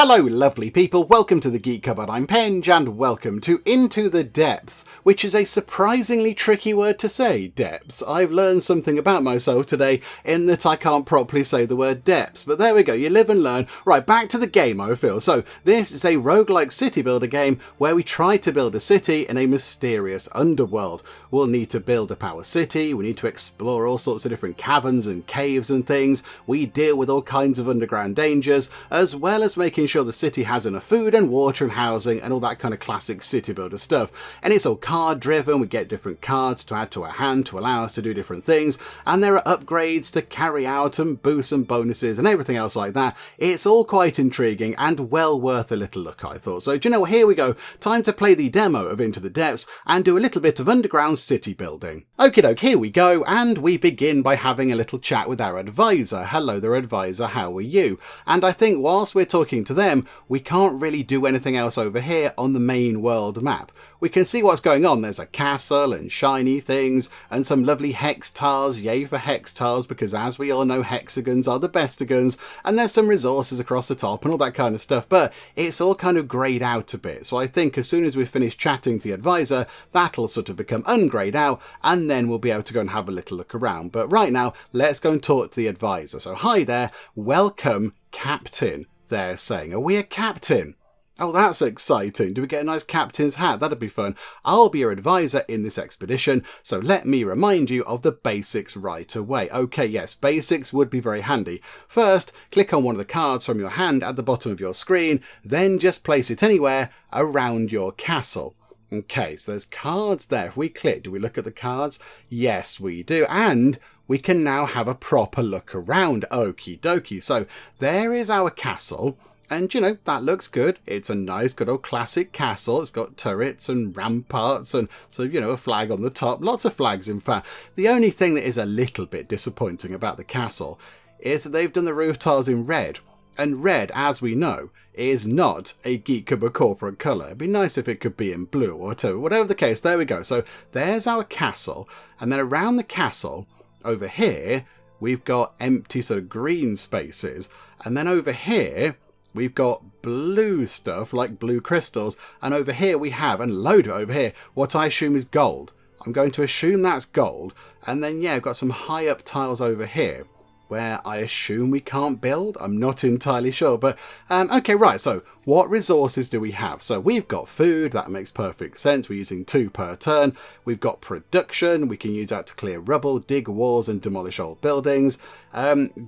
Hello lovely people, welcome to the Geek Cupboard, I'm Penge, and welcome to Into the Depths, which is a surprisingly tricky word to say, depths. I've learned something about myself today in that I can't properly say the word depths, but there we go, you live and learn. Right, back to the game I feel. So, this is a roguelike city builder game where we try to build a city in a mysterious underworld. We'll need to build up our city, we need to explore all sorts of different caverns and caves and things, we deal with all kinds of underground dangers, as well as making sure the city has enough food and water and housing and all that kind of classic city builder stuff. And it's all card driven, we get different cards to add to our hand to allow us to do different things, and there are upgrades to carry out and boosts and bonuses and everything else like that. It's all quite intriguing and well worth a little look, I thought. So do you know what, here we go, time to play the demo of Into the Depths and do a little bit of underground city building. Okie doke, here we go, and we begin by having a little chat with our advisor. Hello there advisor, how are you? And I think whilst we're talking to them, we can't really do anything else over here on the main world map. We can see what's going on. There's a castle and shiny things and some lovely hex tiles. Yay for hex tiles, because as we all know, hexagons are the bestigons, and there's some resources across the top and all that kind of stuff, but it's all kind of greyed out a bit. So I think as soon as we finish chatting to the advisor, that'll sort of become ungreyed out, and then we'll be able to go and have a little look around. But right now, let's go and talk to the advisor. So hi there, welcome Captain, they're saying. Are we a captain? Oh, that's exciting. Do we get a nice captain's hat? That'd be fun. I'll be your advisor in this expedition, so let me remind you of the basics right away. Okay, yes, basics would be very handy. First, click on one of the cards from your hand at the bottom of your screen, then just place it anywhere around your castle. Okay, so there's cards there. If we click, do we look at the cards? Yes, we do. And we can now have a proper look around. Okie dokie. So there is our castle. And, you know, that looks good. It's a nice, good old classic castle. It's got turrets and ramparts and, so, you know, a flag on the top. Lots of flags, in fact. The only thing that is a little bit disappointing about the castle is that they've done the roof tiles in red. And red, as we know, is not a Geek Cupboard corporate colour. It'd be nice if it could be in blue or whatever. Whatever the case, there we go. So there's our castle. And then around the castle, over here, we've got empty sort of green spaces. And then over here, we've got blue stuff, like blue crystals, and over here we have, and load it over here, what I assume is gold. I'm going to assume that's gold, and then yeah, I've got some high up tiles over here, where I assume we can't build? I'm not entirely sure, but okay, right, so what resources do we have? So we've got food, that makes perfect sense, we're using 2 per turn. We've got production, we can use that to clear rubble, dig walls and demolish old buildings.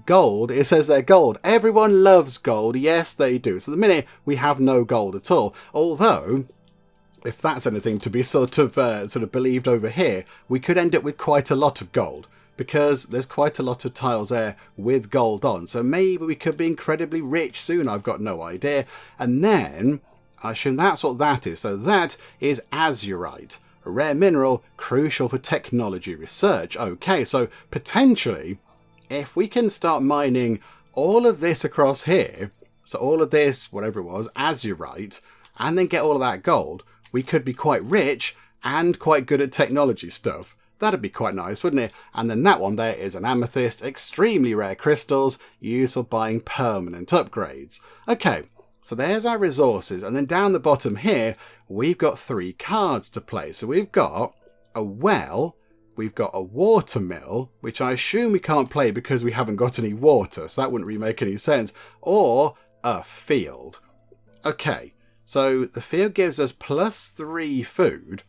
Gold, it says there gold. Everyone loves gold, yes they do. So at the minute, we have no gold at all, although if that's anything to be sort of believed over here, we could end up with quite a lot of gold, because there's quite a lot of tiles there with gold on. So maybe we could be incredibly rich soon, I've got no idea. And then, I assume that's what that is. So that is azurite, a rare mineral crucial for technology research. Okay, so potentially, if we can start mining all of this across here, so all of this, whatever it was, azurite, and then get all of that gold, we could be quite rich and quite good at technology stuff. That'd be quite nice, wouldn't it? And then that one there is an amethyst, extremely rare crystals, used for buying permanent upgrades. Okay, so there's our resources. And then down the bottom here, we've got 3 cards to play. So we've got a well, we've got a water mill, which I assume we can't play because we haven't got any water, so that wouldn't really make any sense, or a field. Okay, so the field gives us +3 food,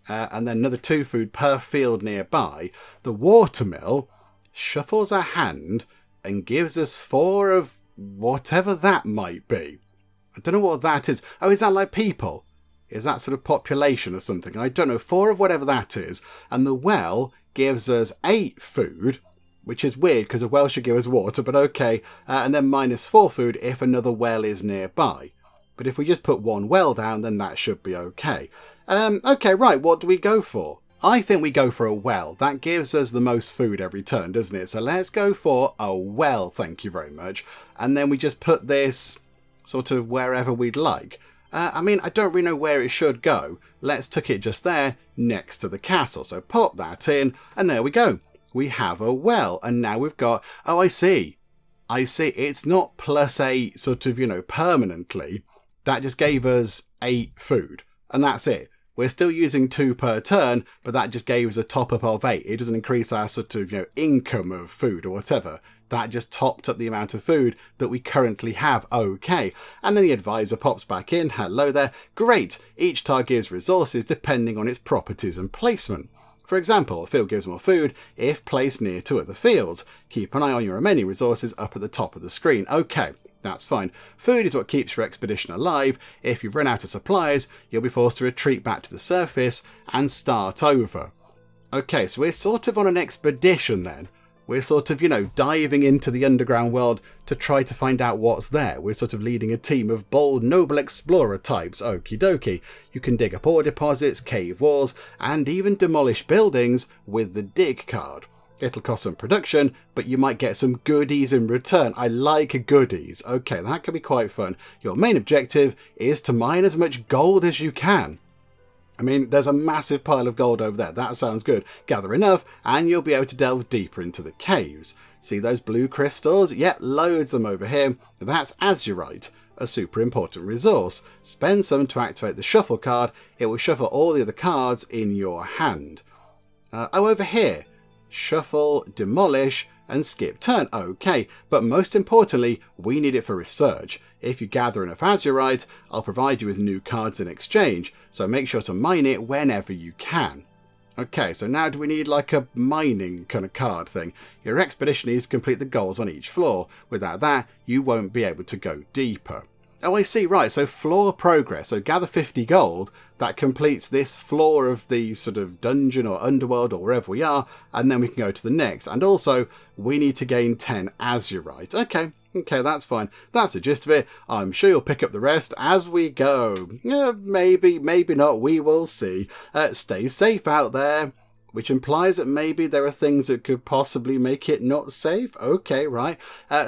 and then another 2 food per field nearby. The watermill shuffles a hand and gives us 4 of whatever that might be. I don't know what that is. Oh, is that like people? Is that sort of population or something? I don't know. 4 of whatever that is. And the well gives us 8 food, which is weird because a well should give us water, but okay. And then -4 food if another well is nearby. But if we just put 1 well down, then that should be okay. Okay, right, what do we go for? I think we go for a well. That gives us the most food every turn, doesn't it? So let's go for a well, thank you very much. And then we just put this sort of wherever we'd like. I mean, I don't really know where it should go. Let's tuck it just there, next to the castle. So pop that in, and there we go. We have a well, and now we've got... Oh, I see. I see. It's not +8 sort of, permanently. That just gave us 8 food. And that's it. We're still using 2 per turn, but that just gave us a top-up of 8. It doesn't increase our sort of, income of food or whatever. That just topped up the amount of food that we currently have. Okay. And then the advisor pops back in. Hello there. Great. Each tile gives resources depending on its properties and placement. For example, a field gives more food if placed near to other fields. Keep an eye on your remaining resources up at the top of the screen. Okay. That's fine. Food is what keeps your expedition alive. If you've run out of supplies, you'll be forced to retreat back to the surface and start over. Okay, so we're sort of on an expedition then. We're sort of, diving into the underground world to try to find out what's there. We're sort of leading a team of bold, noble explorer types. Okie dokie. You can dig up ore deposits, cave walls, and even demolish buildings with the dig card. It'll cost some production, but you might get some goodies in return. I like goodies. Okay, that could be quite fun. Your main objective is to mine as much gold as you can. I mean, there's a massive pile of gold over there. That sounds good. Gather enough, and you'll be able to delve deeper into the caves. See those blue crystals? Yep, loads of them over here. That's azurite, a super important resource. Spend some to activate the shuffle card. It will shuffle all the other cards in your hand. Over here. Shuffle, demolish, and skip turn. Okay, but most importantly, we need it for research. If you gather enough azurite, I'll provide you with new cards in exchange, so make sure to mine it whenever you can. Okay, so now do we need like a mining kind of card thing? Your expedition needs to complete the goals on each floor. Without that, you won't be able to go deeper. Oh, I see, right, so floor progress. So gather 50 gold, that completes this floor of the sort of dungeon or underworld or wherever we are, and then we can go to the next. And also, we need to gain 10 azurite. Okay, that's fine. That's the gist of it. I'm sure you'll pick up the rest as we go. Maybe not, we will see. Stay safe out there, which implies that maybe there are things that could possibly make it not safe. Okay, right.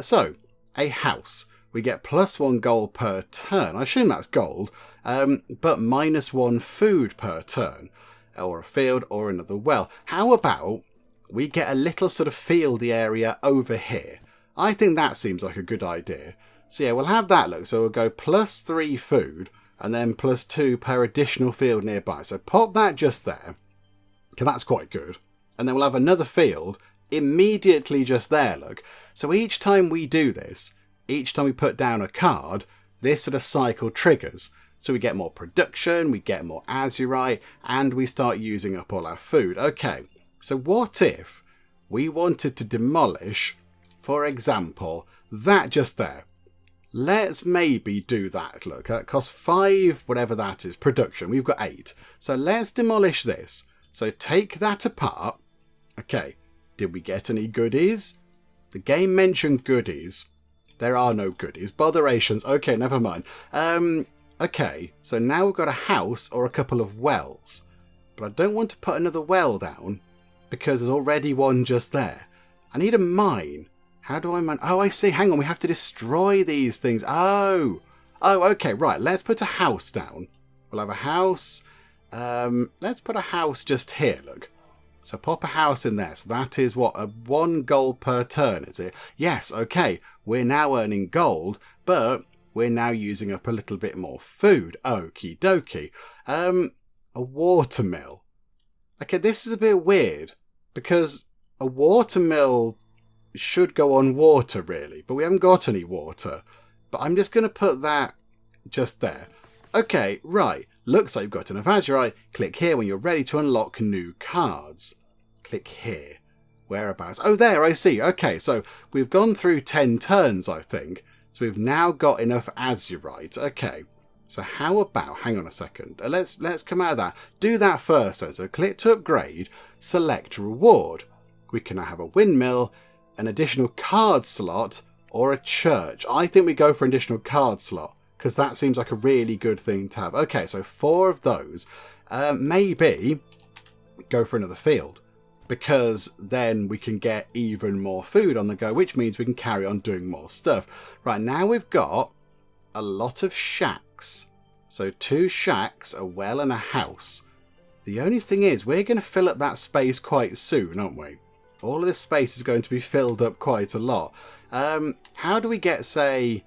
So, a house. We get +1 gold per turn. I assume that's gold, but -1 food per turn, or a field or another well. How about we get a little sort of fieldy area over here? I think that seems like a good idea. So yeah, we'll have that look. So we'll go +3 food and then +2 per additional field nearby. So pop that just there. Okay, that's quite good. And then we'll have another field immediately just there, look. So each time we do this, each time we put down a card, this sort of cycle triggers. So we get more production, we get more azurite, and we start using up all our food. Okay, so what if we wanted to demolish, for example, that just there? Let's maybe do that, look. That costs 5, whatever that is, production. We've got 8. So let's demolish this. So take that apart. Okay, did we get any goodies? The game mentioned goodies. There are no goodies. Botherations. Okay, never mind. Okay, so now we've got a house or a couple of wells. But I don't want to put another well down because there's already one just there. I need a mine. How do I mine? Oh, I see. Hang on. We have to destroy these things. Oh, okay. Right. Let's put a house down. We'll have a house. Let's put a house just here, look. So pop a house in there. So that is what, 1 gold per turn, is it? Yes, okay. We're now earning gold, but we're now using up a little bit more food. Okie dokie. A watermill. Okay, this is a bit weird because a watermill should go on water, really, but we haven't got any water. But I'm just going to put that just there. Okay, right. Looks like you've got enough azurite. Click here when you're ready to unlock new cards. Click here. Whereabouts? Oh, there, I see. Okay, so we've gone through 10 turns, I think. So we've now got enough azurite. Okay, so how about... Hang on a second. Let's come out of that. Do that first, though. So click to upgrade. Select reward. We can now have a windmill, an additional card slot, or a church. I think we go for an additional card slot, because that seems like a really good thing to have. Okay, so 4 of those. Maybe go for another field, because then we can get even more food on the go, which means we can carry on doing more stuff. Right, now we've got a lot of shacks. So 2 shacks, a well and a house. The only thing is, we're going to fill up that space quite soon, aren't we? All of this space is going to be filled up quite a lot. How do we get, say,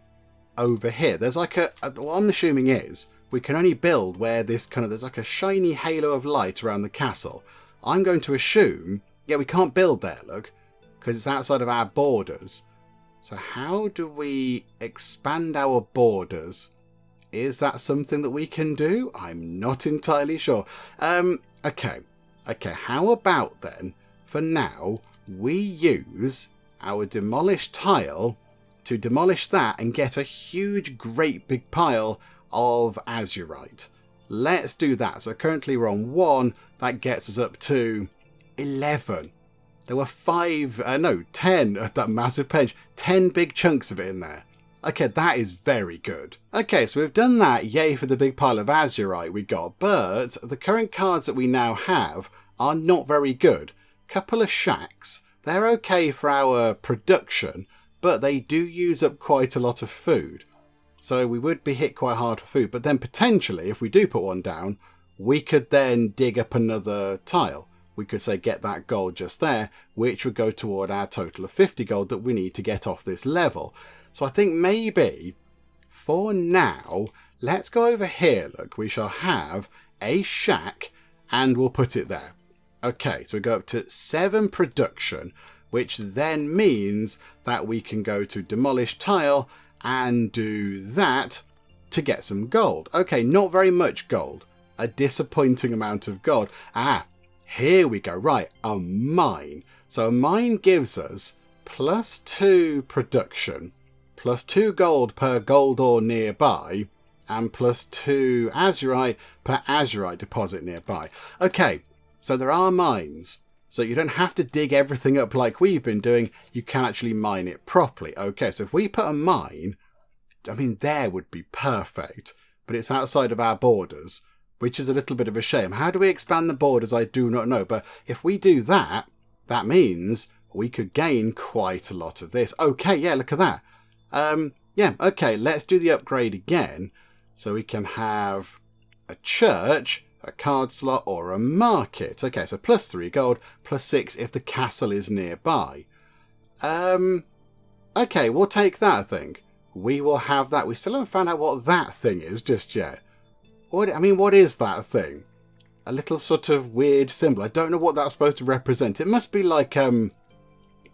over here? There's like what I'm assuming is we can only build where this there's like a shiny halo of light around the castle. I'm going to assume, yeah, we can't build there, look, because it's outside of our borders. So how do we expand our borders? Is that something that we can do? I'm not entirely sure. Okay, how about then, for now, we use our demolished tile to demolish that and get a huge, great big pile of azurite. Let's do that. So currently we're on 1. That gets us up to 11. There were 10 at that massive page. 10 big chunks of it in there. Okay, that is very good. Okay, so we've done that. Yay for the big pile of azurite we got. But the current cards that we now have are not very good. Couple of shacks. They're okay for our production, but they do use up quite a lot of food. So we would be hit quite hard for food. But then potentially, if we do put one down, we could then dig up another tile. We could say get that gold just there, which would go toward our total of 50 gold that we need to get off this level. So I think maybe for now, let's go over here. Look, we shall have a shack and we'll put it there. Okay, so we go up to 7 production, which then means that we can go to demolish tile and do that to get some gold. Okay, not very much gold. A disappointing amount of gold. Here we go. Right, a mine. So a mine gives us +2 production, +2 gold per gold ore nearby, and +2 azurite per azurite deposit nearby. Okay, so there are mines. So you don't have to dig everything up like we've been doing. You can actually mine it properly. Okay, so if we put a mine, I mean, there would be perfect, but it's outside of our borders, which is a little bit of a shame. How do we expand the borders? I do not know. But if we do that, that means we could gain quite a lot of this. Okay, yeah, look at that. Yeah, okay, let's do the upgrade again. So we can have a church, a card slot, or a market. Okay, so +3 gold, +6 if the castle is nearby. Okay, we'll take that, I think. We will have that. We still haven't found out what that thing is just yet. What is that thing? A little sort of weird symbol. I don't know what that's supposed to represent. It must be like a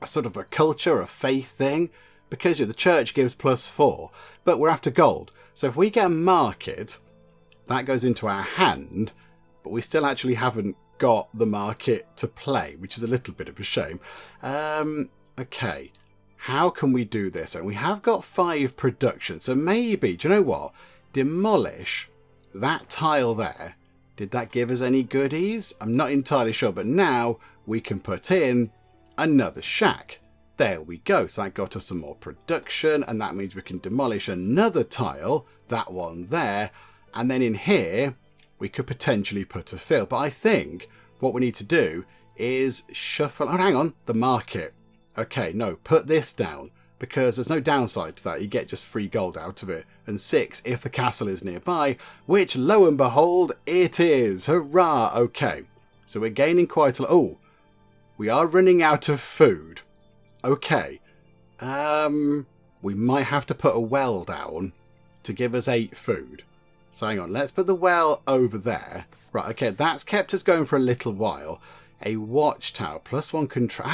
sort of a culture, a faith thing, because the church gives +4, but we're after gold. So if we get a market, that goes into our hand, but we still actually haven't got the market to play, which is a little bit of a shame. Okay, how can we do this? And we have got 5 production, so maybe, do you know what? Demolish that tile there. Did that give us any goodies? I'm not entirely sure, but now we can put in another shack. There we go. So that got us some more production, and that means we can demolish another tile, that one there, and then in here we could potentially put a field. But I think what we need to do is shuffle. Oh, hang on, the market. Okay, no, put this down, because there's no downside to that. You get just free gold out of it. And 6 if the castle is nearby, which lo and behold, it is. Hurrah! Okay, so we're gaining quite a lot. Oh, we are running out of food. Okay, we might have to put a well down to give us 8 food. So hang on, let's put the well over there. Right, okay, that's kept us going for a little while. A watchtower, +1 control.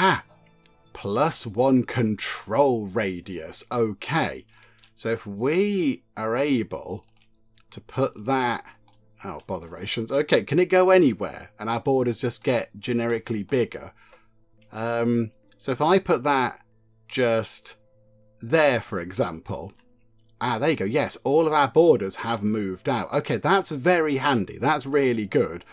+1 control radius. Okay, so if we are able to put that... Oh, botherations. Okay, can it go anywhere? And our borders just get generically bigger. So if I put that just there, for example... there you go. Yes, all of our borders have moved out. Okay, that's very handy. That's really good.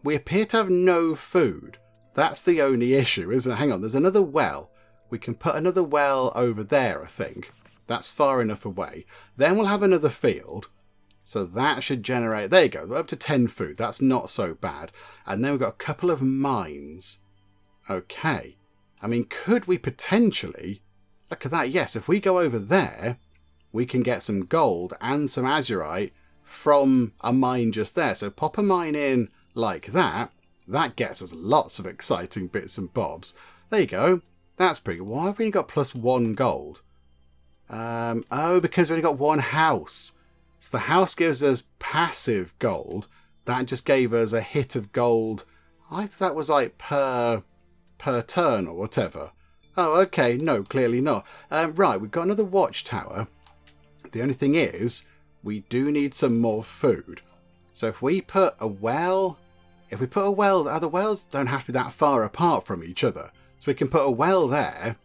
We appear to have no food. That's the only issue, isn't it? Hang on, there's another well. We can put another well over there, I think. That's far enough away. Then we'll have another field. So that should generate... There you go, we're up to 10 food. That's not so bad. And then we've got a couple of mines. Okay. I mean, could we potentially... Look at that. Yes, if we go over there, we can get some gold and some azurite from a mine just there. So pop a mine in like that. That gets us lots of exciting bits and bobs. There you go. That's pretty good. Why have we only got +1 gold? Oh, because we only got one house. So the house gives us passive gold. That just gave us a hit of gold. I thought that was like per turn or whatever. Oh, okay. No, clearly not. Right, we've got another watchtower. The only thing is, we do need some more food. So if we put a well... If we put a well... The wells don't have to be that far apart from each other. So we can put a well there.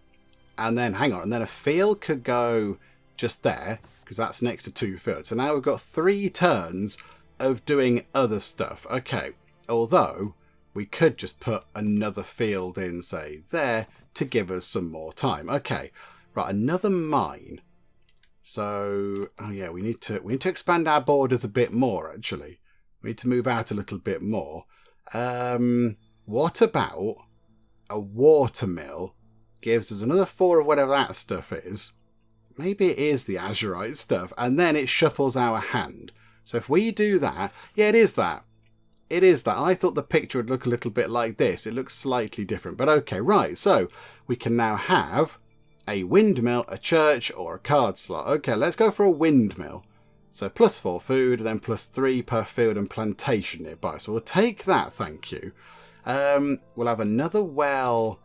And then, hang on, and then a field could go just there. Because that's next to 2 fields. So now we've got 3 turns of doing other stuff. Okay, although we could just put another field in, say, there to give us some more time. Okay, right, another mine. So, oh yeah, we need to expand our borders a bit more, actually. We need to move out a little bit more. What about a watermill gives us another 4 of whatever that stuff is. Maybe it is the azurite stuff, and then it shuffles our hand. So if we do that, yeah, it is that. It is that. I thought the picture would look a little bit like this. It looks slightly different, but okay, right. So we can now have a windmill, a church, or a card slot. Okay, let's go for a windmill. So +4 food, and then +3 per field and plantation nearby. So we'll take that, thank you. We'll have another well.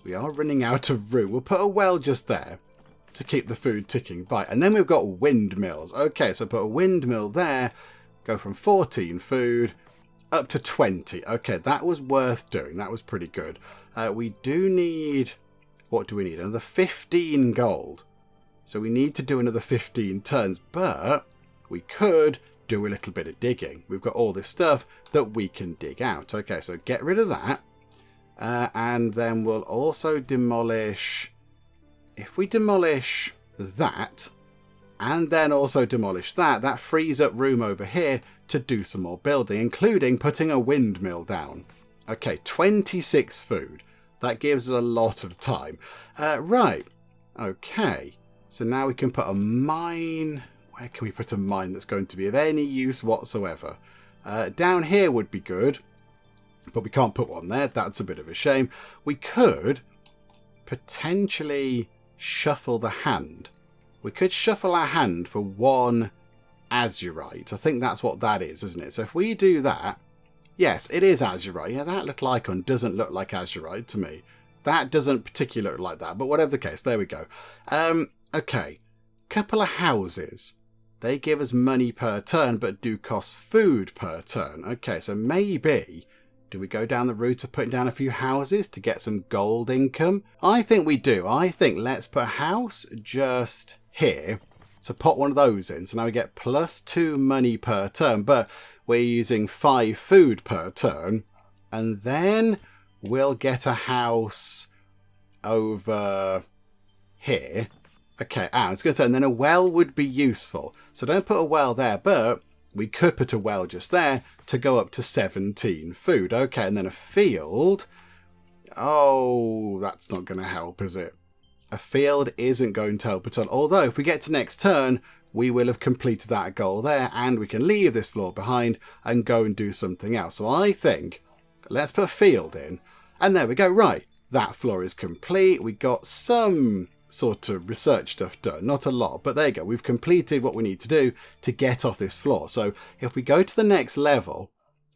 We are running out of room. We'll put a well just there to keep the food ticking by. And then we've got windmills. Okay, so put a windmill there. Go from 14 food up to 20. Okay, that was worth doing. That was pretty good. We do need... What do we need? Another 15 gold. So we need to do another 15 turns. But we could do a little bit of digging. We've got all this stuff that we can dig out. Okay, so get rid of that. And then we'll also demolish... If we demolish that, and then also demolish that, that frees up room over here to do some more building, including putting a windmill down. Okay, 26 food. That gives us a lot of time. Right. Okay. So now we can put a mine... Where can we put a mine that's going to be of any use whatsoever? Down here would be good. But we can't put one there. That's a bit of a shame. We could potentially shuffle the hand. We could shuffle our hand for 1 azurite. I think that's what that is, isn't it? So if we do that... Yes, it is azurite. Yeah, that little icon doesn't look like azurite to me. That doesn't particularly look like that. But whatever the case, there we go. Okay. Couple of houses. They give us money per turn, but do cost food per turn. Okay, so maybe... Do we go down the route of putting down a few houses to get some gold income? I think we do. I think let's put a house just here. So put one of those in. So now we get +2 money per turn, but we're using 5 food per turn. And then we'll get a house over here. Okay, I was going to say, and then a well would be useful. So don't put a well there, but we could put a well just there to go up to 17 food. Okay, and then a field. Oh, that's not going to help, is it? A field isn't going to help at all. Although, if we get to next turn, we will have completed that goal there, and we can leave this floor behind and go and do something else. So I think, let's put a field in. And there we go. Right, that floor is complete. We got some sort of research stuff done. Not a lot, but there you go. We've completed what we need to do to get off this floor. So if we go to the next level,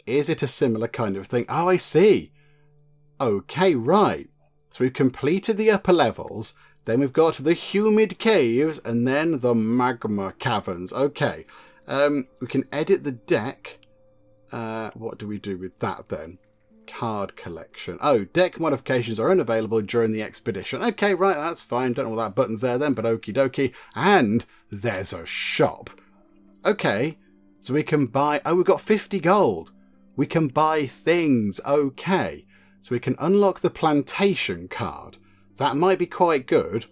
is it a similar kind of thing? Oh, I see. Okay, right. So we've completed the upper levels. Then we've got the humid caves and then the magma caverns. Okay. We can edit the deck. What do we do with that then? Card collection. Oh, deck modifications are unavailable during the expedition. Okay, right, that's fine. Don't know what that button's there then, but okie dokie. And there's a shop. Okay, so we can buy... Oh, we've got 50 gold. We can buy things. Okay, so we can unlock the plantation card. That might be quite good.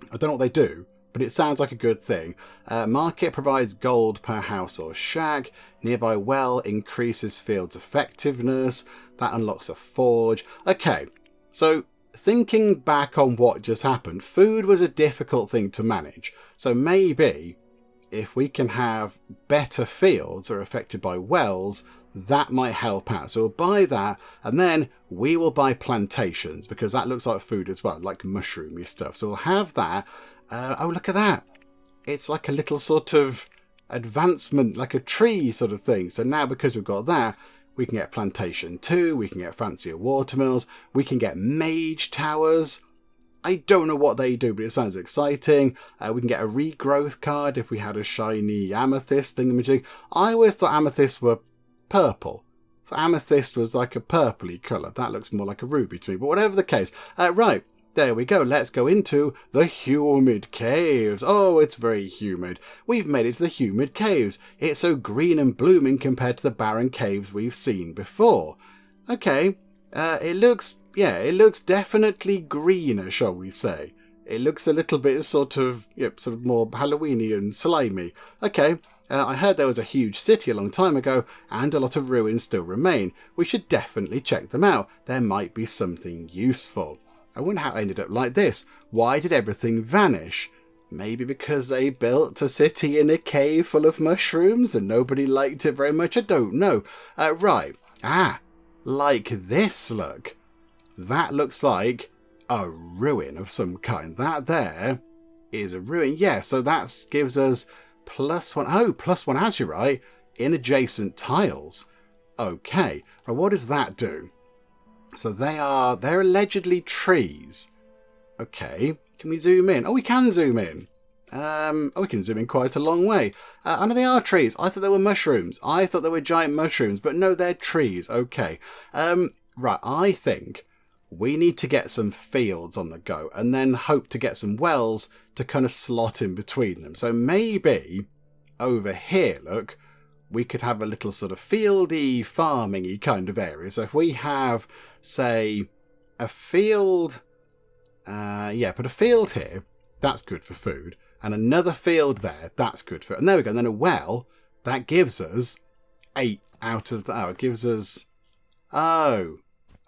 I don't know what they do, but it sounds like a good thing. Market provides gold per house or shack. Nearby well increases field's effectiveness. That unlocks a forge. Okay, so thinking back on what just happened, food was a difficult thing to manage. So maybe if we can have better fields that are affected by wells, That might help out. So we'll buy that, and then we will buy plantations, because that looks like food as well, like mushroomy stuff. So we'll have that. Oh, look at that. It's like a little sort of advancement, like a tree sort of thing. So now, because we've got that, we can get plantation 2, we can get fancier watermills, we can get mage towers. I don't know what they do, but it sounds exciting. We can get a regrowth card if we had a shiny amethyst thingamajig. I always thought amethysts were purple. So amethyst was like a purpley colour. That looks more like a ruby to me, but whatever the case. Right, there we go. Let's go into the humid caves. Oh, it's very humid. We've made it to the humid caves. It's so green and blooming compared to the barren caves we've seen before. Okay, it looks definitely greener, shall we say. It looks a little bit sort of more Halloweeny and slimy. Okay, I heard there was a huge city a long time ago, and a lot of ruins still remain. We should definitely check them out. There might be something useful. I wonder how it ended up like this. Why did everything vanish? Maybe because they built a city in a cave full of mushrooms and nobody liked it very much. I don't know. Right. Like this, look. That looks like a ruin of some kind. That there is a ruin. Yeah, so that gives us +1. Oh, +1 as you're right, in adjacent tiles. Okay. Well, what does that do? So they're allegedly trees. Okay. Can we zoom in? Oh, we can zoom in. We can zoom in quite a long way. I know they are trees. I thought they were mushrooms. I thought they were giant mushrooms, but no, they're trees. Okay. Right, I think we need to get some fields on the go and then hope to get some wells to kind of slot in between them. So maybe over here, look, we could have a little sort of fieldy, farming-y kind of area. So if we have, say, a field, put a field here, that's good for food. And another field there, that's good for, and there we go. And then a well, that gives us 8 out of the, it gives us, oh,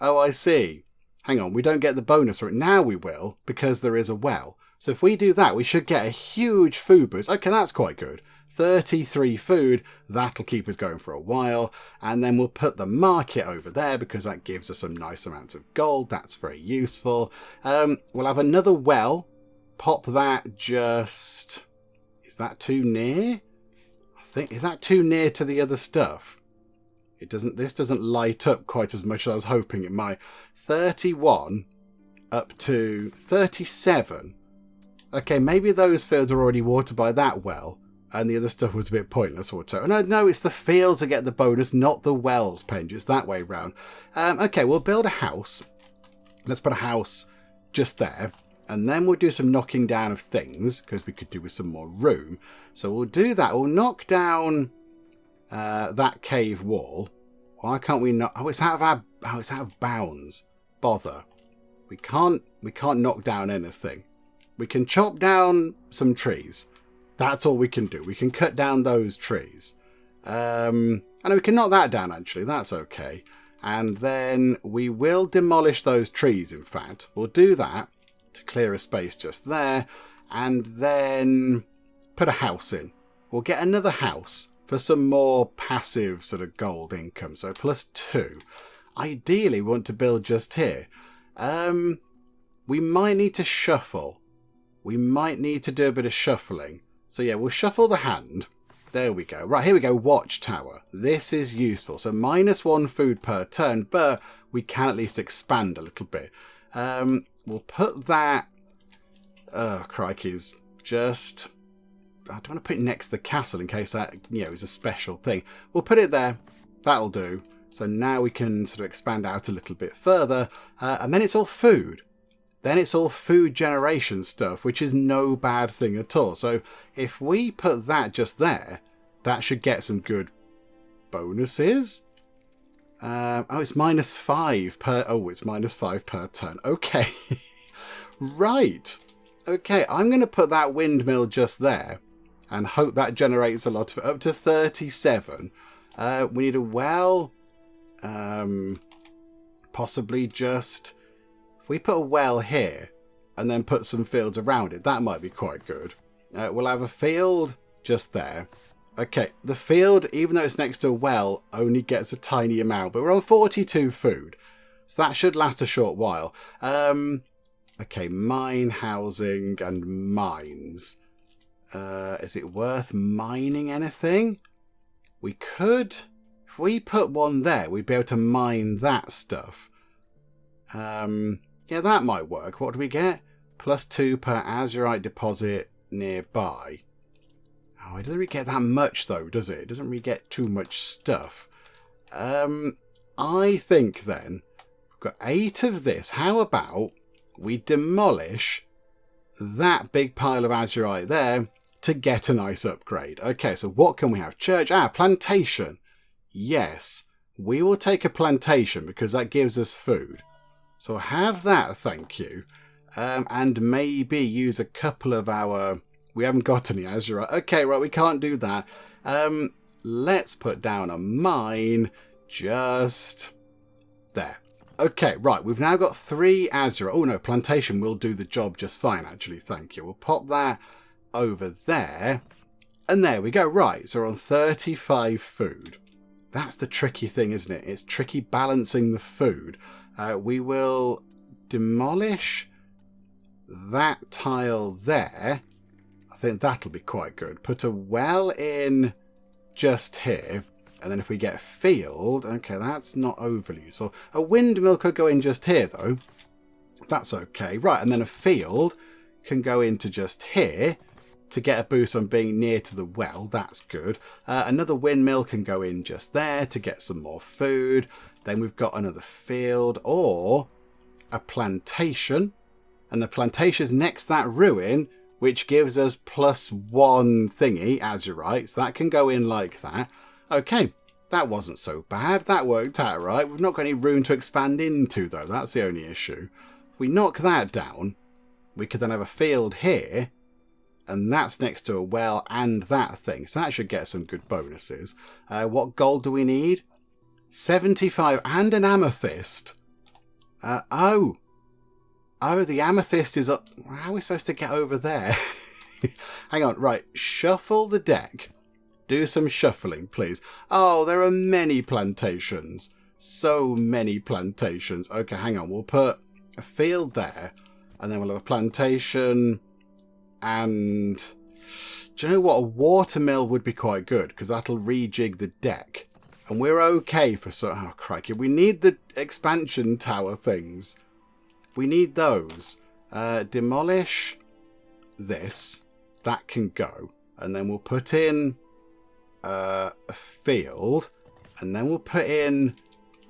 I see. Hang on, we don't get the bonus for it. Now we will, because there is a well. So if we do that, we should get a huge food boost. Okay, that's quite good. 33 food, that'll keep us going for a while. And then we'll put the market over there because that gives us some nice amounts of gold. That's very useful. We'll have another well. Pop that just... Is that too near? I think... Is that too near to the other stuff? It doesn't... This doesn't light up quite as much as I was hoping it might. 31 up to 37. Okay, maybe those fields are already watered by that well. And the other stuff was a bit pointless or so. No, it's the fields that get the bonus, not the wells, Penge. It's that way round. Okay, we'll build a house. Let's put a house just there. And then we'll do some knocking down of things, because we could do with some more room. So we'll do that. We'll knock down that cave wall. Why can't we not? Oh, it's out of bounds. Bother. We can't knock down anything. We can chop down some trees. That's all we can do. We can cut down those trees. And we can knock that down, actually. That's okay. And then we will demolish those trees, in fact. We'll do that to clear a space just there. And then put a house in. We'll get another house for some more passive sort of gold income. So +2. Ideally, we want to build just here. We might need to shuffle. We might need to do a bit of shuffling. So yeah, we'll shuffle the hand. There we go. Right, here we go. Watchtower. This is useful. So -1 food per turn, but we can at least expand a little bit. We'll put that... Oh, crikeys. Just... I don't want to put it next to the castle in case that, is a special thing. We'll put it there. That'll do. So now we can sort of expand out a little bit further. And then it's all food. Then it's all food generation stuff, which is no bad thing at all. So if we put that just there, that should get some good bonuses. It's -5 per... Oh, it's -5 per turn. Okay. Right. Okay, I'm going to put that windmill just there and hope that generates a lot of... Up to 37. We need a well. Possibly just... If we put a well here and then put some fields around it, that might be quite good. We'll have a field just there. Okay, the field, even though it's next to a well, only gets a tiny amount, but we're on 42 food. So that should last a short while. Okay, mine, housing, and mines. Is it worth mining anything? We could... If we put one there, we'd be able to mine that stuff. Yeah, that might work. What do we get? +2 per azurite deposit nearby. Oh, it doesn't really get that much, though, does it? It doesn't really get too much stuff. I think, then, we've got 8 of this. How about we demolish that big pile of azurite there to get a nice upgrade? Okay, so what can we have? Church. Plantation. Yes, we will take a plantation because that gives us food. So have that, thank you. And maybe use a couple of our... We haven't got any azurite. Okay, right, we can't do that. Let's put down a mine just there. Okay, right, we've now got 3 azurite. Oh no, plantation will do the job just fine, actually, thank you. We'll pop that over there. And there we go. Right, so we're on 35 food. That's the tricky thing, isn't it? It's tricky balancing the food. We will demolish that tile there. I think that'll be quite good. Put a well in just here. And then if we get a field... Okay, that's not overly useful. A windmill could go in just here, though. That's okay. Right, and then a field can go into just here to get a boost on being near to the well. That's good. Another windmill can go in just there to get some more food. Then we've got another field or a plantation. And the plantation's next to that ruin, which gives us +1 thingy, azurite. So that can go in like that. Okay, that wasn't so bad. That worked out right. We've not got any room to expand into, though. That's the only issue. If we knock that down, we could then have a field here. And that's next to a well and that thing. So that should get some good bonuses. What gold do we need? 75 and an amethyst. Oh, the amethyst is up. How are we supposed to get over there? Hang on, right. Shuffle the deck. Do some shuffling, please. Oh, there are many plantations. So many plantations. Okay, hang on. We'll put a field there. And then we'll have a plantation. And do you know what? A watermill would be quite good because that'll rejig the deck. And we're okay for so... Oh, crikey. We need the expansion tower things. We need those. Demolish this. That can go. And then we'll put in a field. And then we'll put in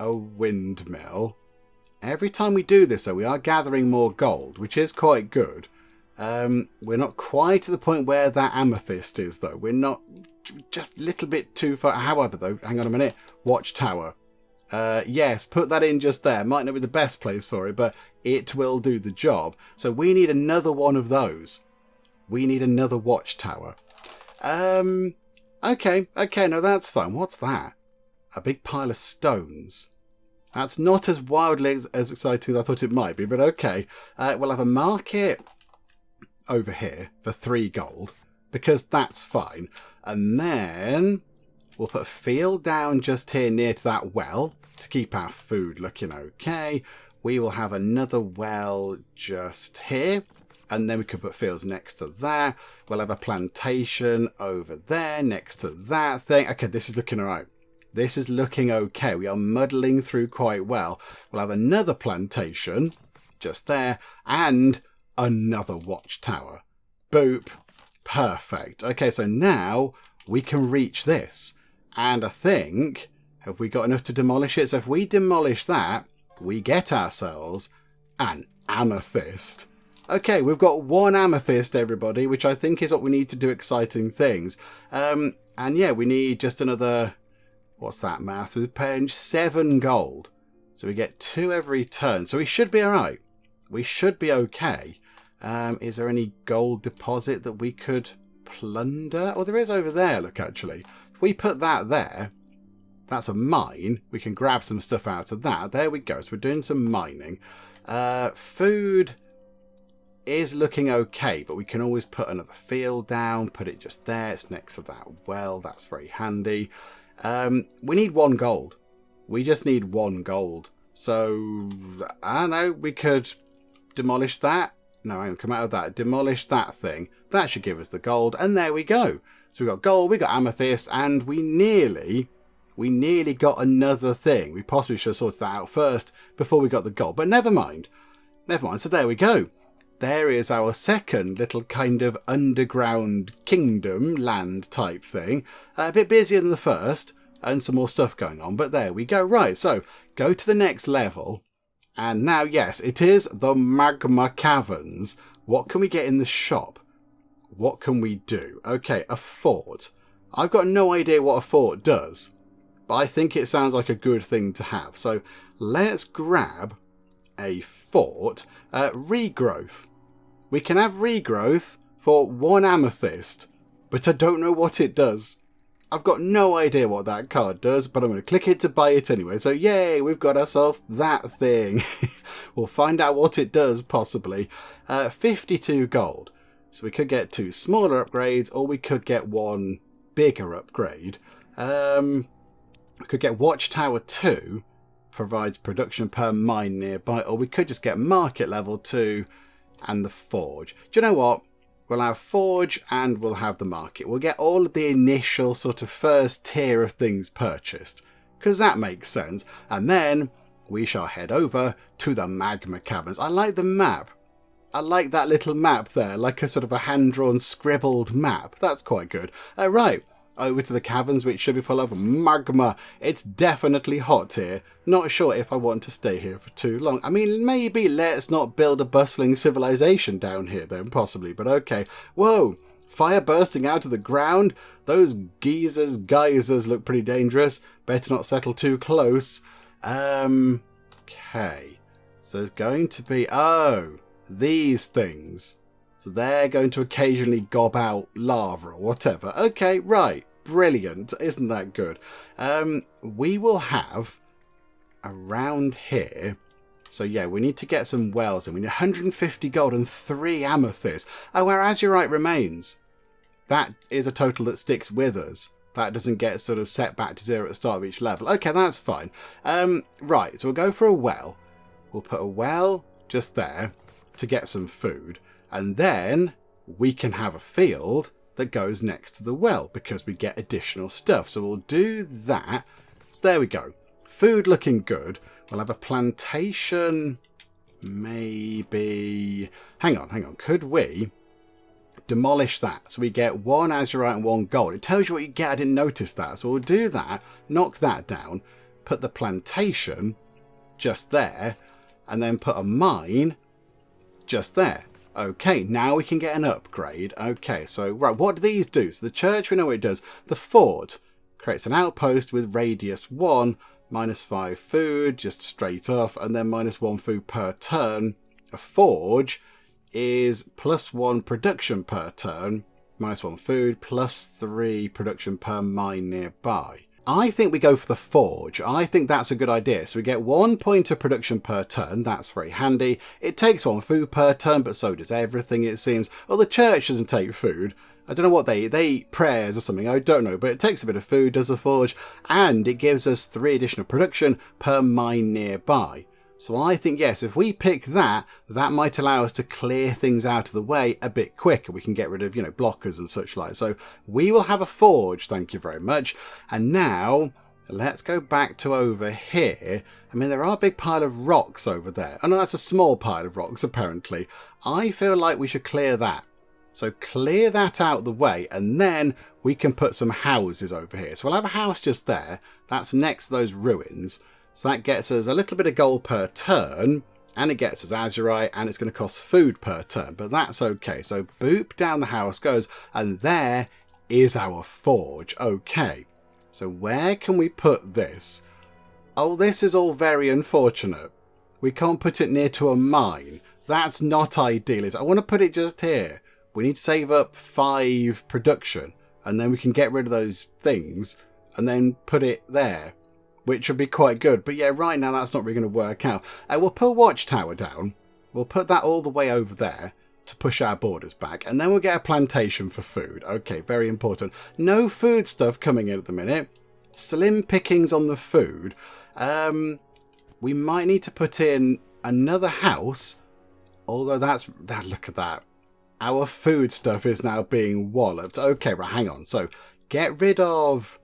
a windmill. Every time we do this, though, we are gathering more gold, which is quite good. We're not quite at the point where that amethyst is, though. We're not... Just a little bit too far. However, though, hang on a minute. Watchtower. Yes, put that in just there. Might not be the best place for it, but it will do the job. So we need another one of those. We need another watchtower. Okay, no, that's fine. What's that? A big pile of stones. That's not as wildly as exciting as I thought it might be, but okay. We'll have a market over here for 3 gold, because that's fine. And then we'll put a field down just here near to that well to keep our food looking okay. We will have another well just here. And then we could put fields next to that. We'll have a plantation over there next to that thing. Okay, this is looking all right. This is looking okay. We are muddling through quite well. We'll have another plantation just there and another watchtower. Boop. Perfect. Okay, so now we can reach this. And I think, have we got enough to demolish it? So if we demolish that, we get ourselves an amethyst. Okay, we've got 1 amethyst, everybody, which I think is what we need to do exciting things. And yeah, we need just another, what's that math? We're paying 7 gold. So we get 2 every turn. So we should be all right. We should be okay. Is there any gold deposit that we could plunder? Oh, there is over there, look, actually. If we put that there, that's a mine. We can grab some stuff out of that. There we go. So we're doing some mining. Food... is looking okay, but we can always put another field down, put it just there. It's next to that well. That's very handy. We need 1 gold. We just need 1 gold. So, I don't know, we could demolish that. No, I can come out of that. Demolish that thing. That should give us the gold. And there we go. So we've got gold, we got amethyst, and we nearly got another thing. We possibly should have sorted that out first before we got the gold. But never mind. Never mind. So there we go. There is our second little kind of underground kingdom land type thing. A bit busier than the first and some more stuff going on. But there we go. Right. So go to the next level. And now, yes, it is the magma caverns. What can we get in the shop? What can we do? Okay, a fort. I've got no idea what a fort does, but I think it sounds like a good thing to have. So let's grab a fort. Regrowth. We can have regrowth for 1 amethyst, but I don't know what it does. I've got no idea what that card does, but I'm going to click it to buy it anyway. So yay, we've got ourselves that thing. We'll find out what it does, possibly. 52 gold. So we could get 2 smaller upgrades, or we could get 1 bigger upgrade. We could get Watchtower 2, provides production per mine nearby, or we could just get Market Level 2 and the Forge. Do you know what? We'll have Forge and we'll have the Market. We'll get all of the initial sort of first tier of things purchased, because that makes sense. And then we shall head over to the Magma Caverns. I like the map. I like that little map there, like a sort of a hand-drawn, scribbled map. That's quite good. Right, over to the caverns, which should be full of magma. It's definitely hot here. Not sure if I want to stay here for too long. I mean, maybe let's not build a bustling civilization down here then, possibly, but okay. Whoa, fire bursting out of the ground. Those geysers look pretty dangerous. Better not settle too close. Okay, so there's going to be... Oh... these things. So they're going to occasionally gob out lava or whatever. Okay, right. Brilliant. Isn't that good? We will have around here. So yeah, we need to get some wells in. We need 150 gold and 3 amethysts. Oh, where azurite remains. That is a total that sticks with us. That doesn't get sort of set back to 0 at the start of each level. Okay, that's fine. Right, so we'll go for a well. We'll put a well just there to get some food, and then we can have a field that goes next to the well because we get additional stuff. So we'll do that. So there we go. Food looking good. We'll have a plantation. Maybe... Hang on. Could we demolish that? So we get 1 azurite and 1 gold. It tells you what you get. I didn't notice that. So we'll do that. Knock that down. Put the plantation just there. And then put a mine just there. Okay, now we can get an upgrade. Okay, so, right, what do these do? So the church, we know what it does. The fort creates an outpost with radius 1, -5 food, just straight off, and then -1 food per turn. A forge is +1 production per turn, -1 food, +3 production per mine nearby. I think we go for the forge. I think that's a good idea. So we get 1 point of production per turn. That's very handy. It takes 1 food per turn, but so does everything, it seems. Oh, the church doesn't take food. I don't know what they eat. They eat prayers or something. I don't know, but it takes a bit of food, does the forge. And it gives us 3 additional production per mine nearby. So I think, yes, if we pick that, that might allow us to clear things out of the way a bit quicker. We can get rid of, blockers and such like. So we will have a forge, thank you very much. And now, let's go back to over here. I mean, there are a big pile of rocks over there. Oh no, that's a small pile of rocks, apparently. I feel like we should clear that. So clear that out of the way, and then we can put some houses over here. So we'll have a house just there. That's next to those ruins. So that gets us a little bit of gold per turn, and it gets us azurite, and it's going to cost food per turn, but that's okay. So boop, down the house goes, and there is our forge. Okay, so where can we put this? Oh, this is all very unfortunate. We can't put it near to a mine. That's not ideal. I want to put it just here. We need to save up 5 production, and then we can get rid of those things, and then put it there, which would be quite good. But yeah, right now that's not really going to work out. We'll put a watchtower down. We'll put that all the way over there. to push our borders back. And then we'll get a plantation for food. Okay, very important. No food stuff coming in at the minute. Slim pickings on the food. We might need to put in another house. Although look at that. Our food stuff is now being walloped. Okay, right, hang on. So get rid of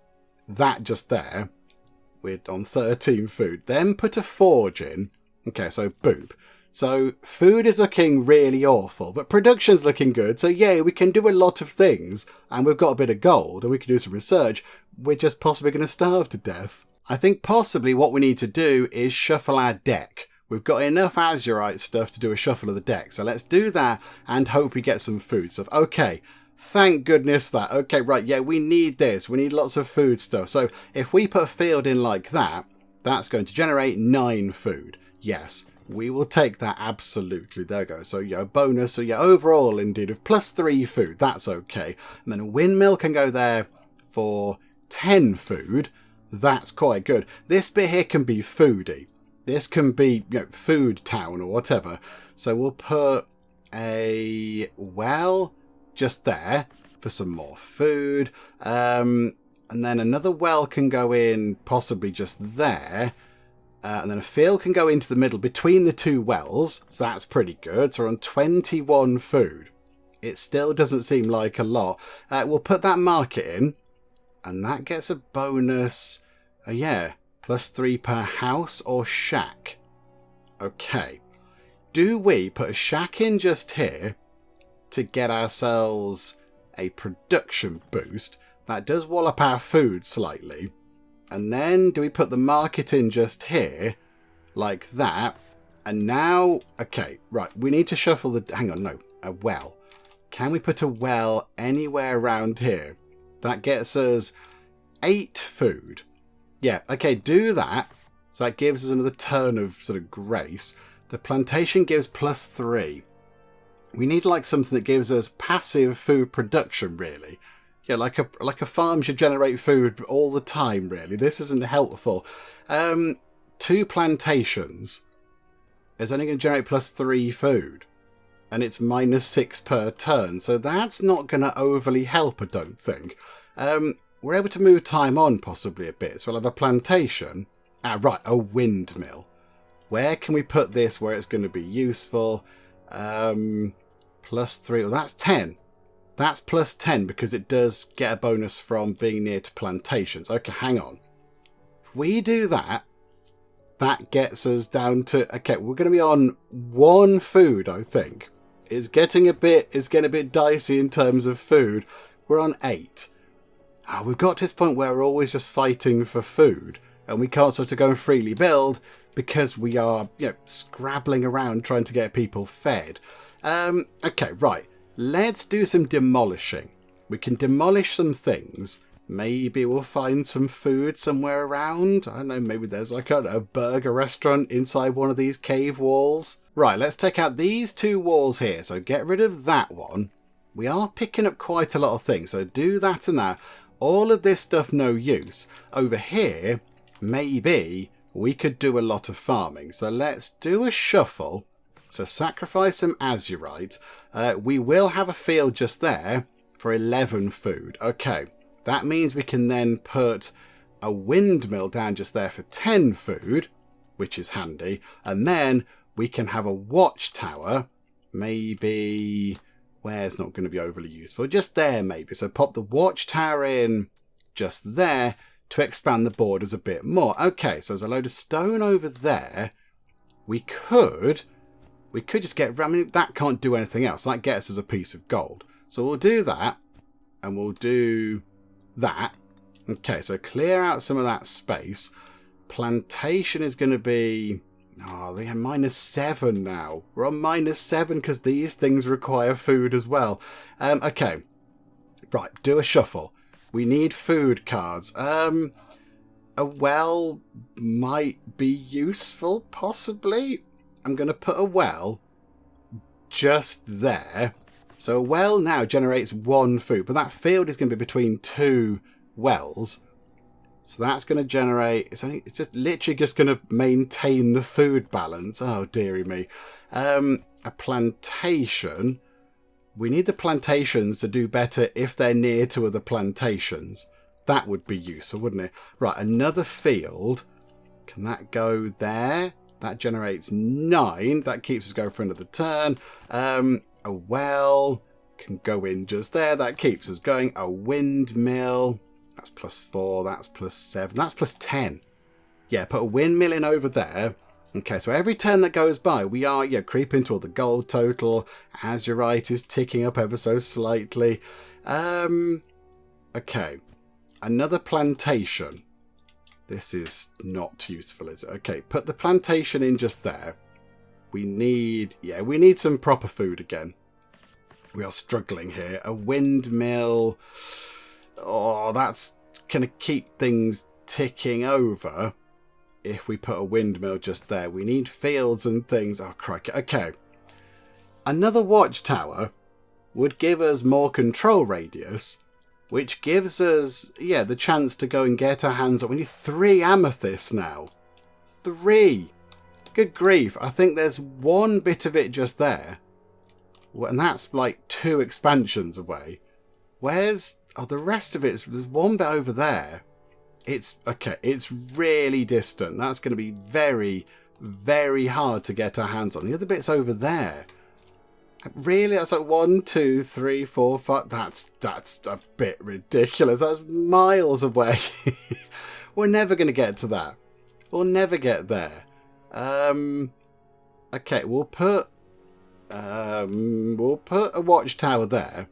that just there. We're on 13 food. Then put a forge in. Okay, so boop. So food is looking really awful, but production's looking good. So yeah, we can do a lot of things, and we've got a bit of gold, and we can do some research. We're just possibly going to starve to death. I think possibly what we need to do is shuffle our deck. We've got enough azurite stuff to do a shuffle of the deck. So let's do that and hope we get some food stuff. Okay, thank goodness that. Okay, right, yeah, we need this. We need lots of food stuff. So if we put a field in like that, that's going to generate 9 food. Yes, we will take that absolutely. There we go. So yeah, bonus. So yeah, overall indeed of +3 food. That's okay. And then a windmill can go there for 10 food. That's quite good. This bit here can be foodie. This can be, food town or whatever. So we'll put a well just there for some more food. And then another well can go in possibly just there. And then a field can go into the middle between the 2 wells. So that's pretty good. So we're on 21 food. It still doesn't seem like a lot. We'll put that market in. And that gets a bonus. Yeah. +3 per house or shack. Okay. Do we put a shack in just here to get ourselves a production boost? That does wallop our food slightly. And then do we put the market in just here like that? And now, okay, right. We need to shuffle the, hang on, no, a well. Can we put a well anywhere around here? That gets us 8 food. Yeah, okay, do that. So that gives us another turn of sort of grace. The plantation gives +3. We need like something that gives us passive food production, really. Yeah, like a farm should generate food all the time, really. This isn't helpful. 2 plantations is only going to generate +3 food. And it's -6 per turn. So that's not going to overly help, I don't think. We're able to move time on possibly a bit. So we'll have a plantation. Ah, right, a windmill. Where can we put this where it's going to be useful? +3. Well, that's 10. That's +10 because it does get a bonus from being near to plantations. Okay, hang on. If we do that, that gets us down to... Okay, we're going to be on 1 food, I think. It's getting a bit dicey in terms of food. We're on 8. We've got to this point where we're always just fighting for food, and we can't sort of go and freely build because we are, scrabbling around trying to get people fed. Okay, right. Let's do some demolishing. We can demolish some things. Maybe we'll find some food somewhere around. I don't know, maybe there's like a burger restaurant inside one of these cave walls. Right, let's take out these 2 walls here. So get rid of that one. We are picking up quite a lot of things, so do that and that. All of this stuff, no use. Over here, maybe we could do a lot of farming. So let's do a shuffle. So sacrifice some azurite. We will have a field just there for 11 food. Okay, that means we can then put a windmill down just there for 10 food, which is handy. And then we can have a watchtower, maybe... Where's not going to be overly useful? Just there, maybe. So pop the watchtower in just there to expand the borders a bit more. Okay, so there's a load of stone over there. We could just get... I mean, that can't do anything else. That gets us a piece of gold. So we'll do that. And we'll do that. Okay, so clear out some of that space. Plantation is going to be... Oh, they are -7 now. We're on -7 because these things require food as well. Okay. Right, do a shuffle. We need food cards. A well might be useful, possibly. I'm going to put a well just there. So a well now generates 1 food, but that field is going to be between 2 wells. So that's going to generate... It's just literally just going to maintain the food balance. Oh, dearie me. A plantation. we need the plantations to do better if they're near to other plantations. That would be useful, wouldn't it? Right, another field. Can that go there? That generates 9. That keeps us going for another turn. A well can go in just there. That keeps us going. A windmill. That's +4. That's +7. That's +10. Yeah, put a windmill in over there. Okay, so every turn that goes by, we are creeping toward the gold total. Azurite is ticking up ever so slightly. Okay, another plantation. This is not useful, is it? Okay, put the plantation in just there. We need some proper food again. We are struggling here. A windmill. Oh, that's going to keep things ticking over. If we put a windmill just there. We need fields and things. Oh, crikey. Okay. Another watchtower would give us more control radius, which gives us, the chance to go and get our hands on. We need 3 amethysts now. 3. Good grief. I think there's one bit of it just there. And that's like 2 expansions away. Where's... Oh, the rest of it, there's one bit over there. It's really distant. That's going to be very, very hard to get our hands on. The other bit's over there. Really? That's like 1, 2, 3, 4, 5. That's a bit ridiculous. That's miles away. We're never going to get to that. We'll never get there. Okay, we'll put a watchtower there.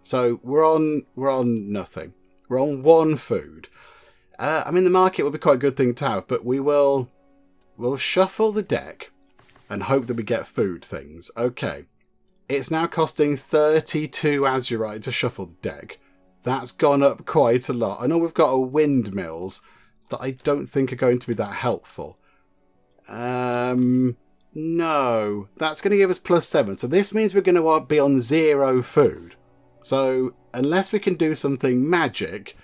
So we're on nothing. We're on 1 food. I mean, the market will be quite a good thing to have, but we'll shuffle the deck and hope that we get food things. Okay. It's now costing 32 azurite to shuffle the deck. That's gone up quite a lot. I know we've got a windmills that I don't think are going to be that helpful. No. That's going to give us +7. So this means we're going to be on 0 food. So unless we can do something magic...